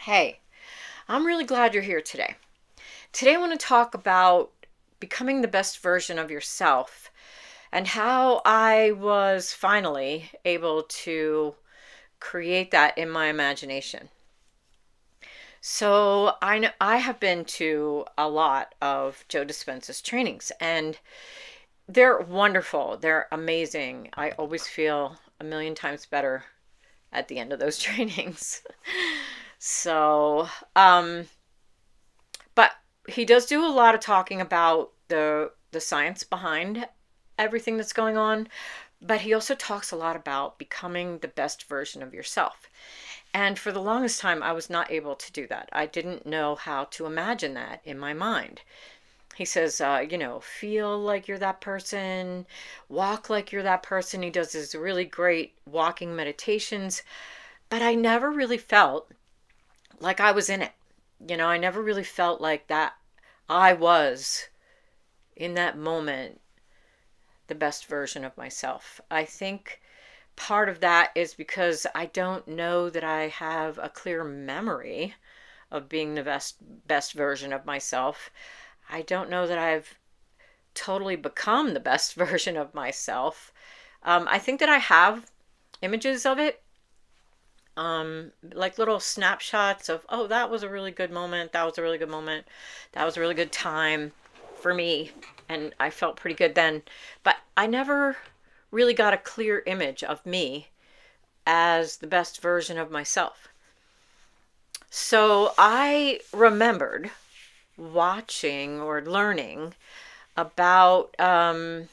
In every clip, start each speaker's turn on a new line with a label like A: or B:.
A: Hey, I'm really glad you're here today. Today I want to talk about becoming the best version of yourself and how I was finally able to create that in my imagination. So I have been to a lot of Joe Dispenza's trainings and they're wonderful. They're amazing. I always feel a million times better at the end of those trainings. So, um, But he does do a lot of talking about the science behind everything that's going on, but he also talks a lot about becoming the best version of yourself. And for the longest time, I was not able to do that. I didn't know how to imagine that in my mind. He says, feel like you're that person, walk like you're that person. He does his really great walking meditations, but I never really felt like I was in it. I never really felt like that I was in that moment the best version of myself. I think part of that is because I don't know that I have a clear memory of being the best version of myself. I don't know that I've totally become the best version of myself. I think that I have images of it, like little snapshots of, oh, that was a really good moment. That was a really good moment. That was a really good time for me. And I felt pretty good then. But I never really got a clear image of me as the best version of myself. So I remembered watching or learning about the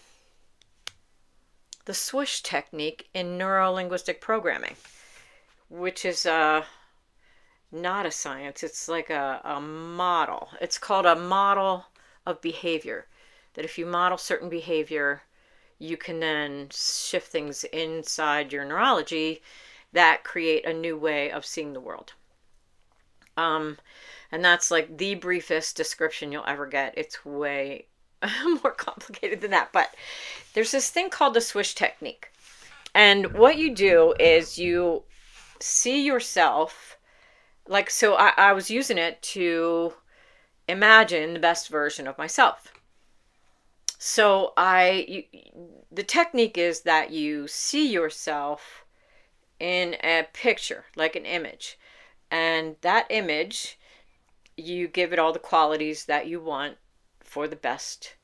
A: Swish technique in neuro linguistic programming, which is not a science. It's like a model. It's called a model of behavior. That if you model certain behavior, you can then shift things inside your neurology that create a new way of seeing the world. Um, and that's like the briefest description you'll ever get. It's way more complicated than that. But there's this thing called the Swish technique. And what you do is you see yourself like, so I was using it to imagine the best version of myself. So the technique is that you see yourself in a picture, like an image, and that image, you give it all the qualities that you want for the best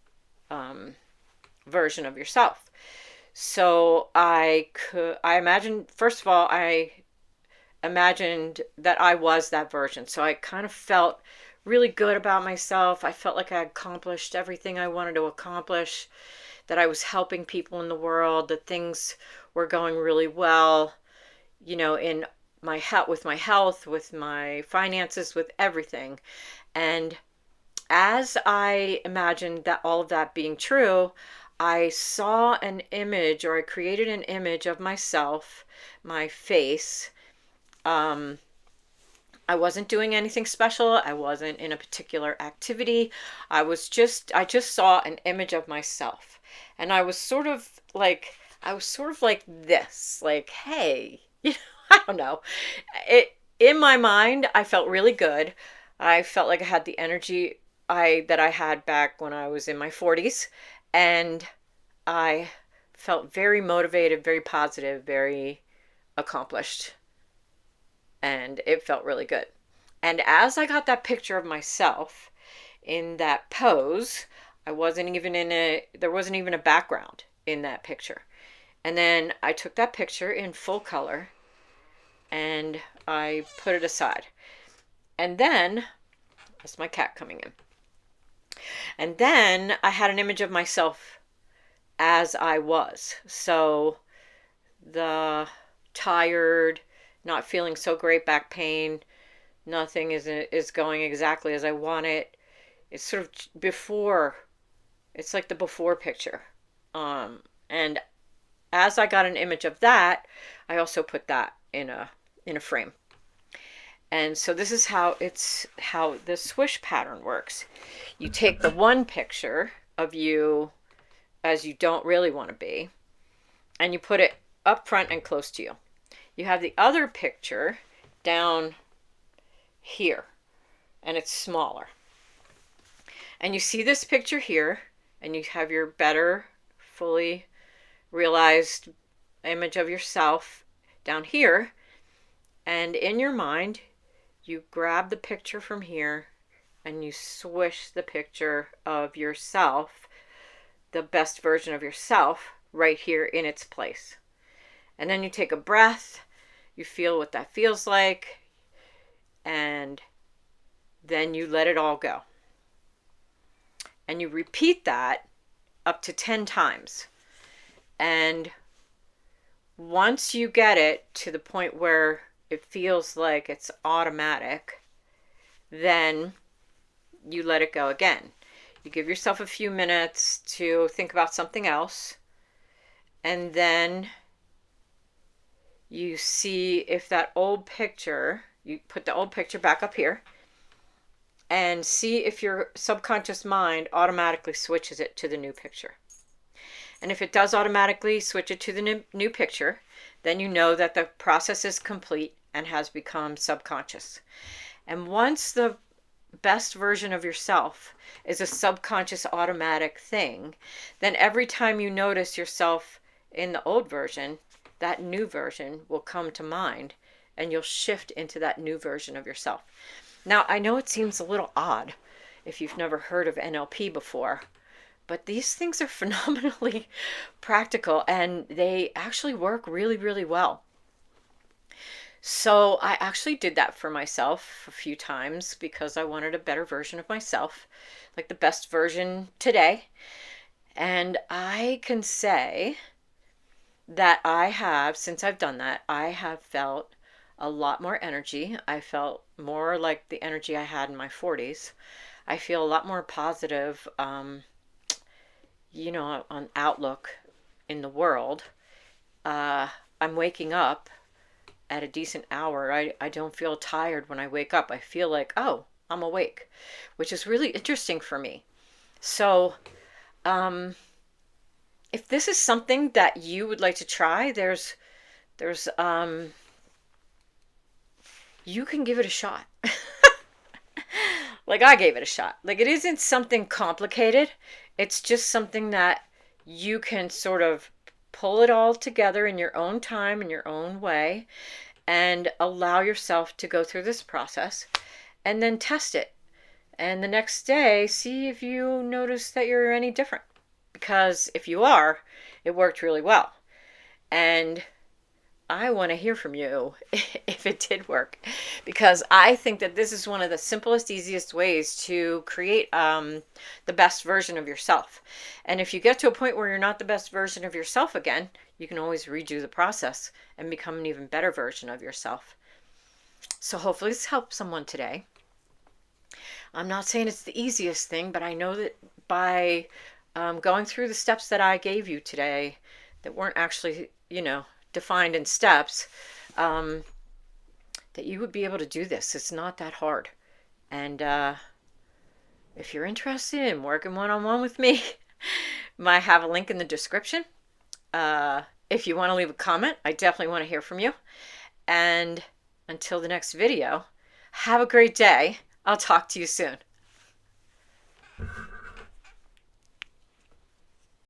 A: um, version of yourself. So I imagined, first of all, I imagined that I was that version. So I kind of felt really good about myself. I felt like I accomplished everything I wanted to accomplish, that I was helping people in the world, that things were going really well, in my health, with my finances, with everything. And as I imagined that all of that being true, I saw an image, or I created an image of myself, my face. um, I wasn't doing anything special. I wasn't in a particular activity. I just saw an image of myself. And I was sort of like this, like, hey, I don't know. In my mind, I felt really good. I felt like I had the energy that I had back when I was in my 40s. And I felt very motivated, very positive, very accomplished, and it felt really good. And as I got that picture of myself in that pose, there wasn't even a background in that picture. And then I took that picture in full color and I put it aside. And then, that's my cat coming in. And then I had an image of myself as I was. So the tired, not feeling so great back pain, nothing is going exactly as I want it. It's sort of before. It's like the before picture. And as I got an image of that, I also put that in a frame. And so this is how the swish pattern works. You take the one picture of you as you don't really want to be, and you put it up front and close to you. You have the other picture down here, and it's smaller. And you see this picture here, and you have your better, fully realized image of yourself down here. And in your mind, you grab the picture from here and you swish the picture of yourself, the best version of yourself, right here in its place. And then you take a breath, you feel what that feels like, and then you let it all go. And you repeat that up to 10 times. And once you get it to the point where it feels like it's automatic, then you let it go again. You give yourself a few minutes to think about something else, and then you see if that old picture, you put the old picture back up here, and see if your subconscious mind automatically switches it to the new picture. And if it does automatically switch it to the new picture, then you know that the process is complete and has become subconscious. And once the best version of yourself is a subconscious automatic thing, then every time you notice yourself in the old version, that new version will come to mind, and you'll shift into that new version of yourself. Now, I know it seems a little odd if you've never heard of NLP before, but these things are phenomenally practical, and they actually work really, really well. So I actually did that for myself a few times because I wanted a better version of myself, like the best version today. And I can say that I have, since I've done that, I have felt a lot more energy. I felt more like the energy I had in my 40s. I feel a lot more positive, on outlook in the world. I'm waking up at a decent hour. I don't feel tired when I wake up. I feel like, oh, I'm awake, which is really interesting for me. So, if this is something that you would like to try, you can give it a shot. Like I gave it a shot. Like it isn't something complicated. It's just something that you can sort of pull it all together in your own time, in your own way, and allow yourself to go through this process and then test it. And the next day, see if you notice that you're any different. Because if you are, it worked really well. And I want to hear from you if it did work, because I think that this is one of the simplest, easiest ways to create the best version of yourself. And if you get to a point where you're not the best version of yourself again, you can always redo the process and become an even better version of yourself. So hopefully this helped someone today. I'm not saying it's the easiest thing, but I know that by going through the steps that I gave you today that weren't actually, defined in steps, that you would be able to do this. It's not that hard. And if you're interested in working one-on-one with me, I have a link in the description. If you want to leave a comment, I definitely want to hear from you. And until the next video, have a great day. I'll talk to you soon.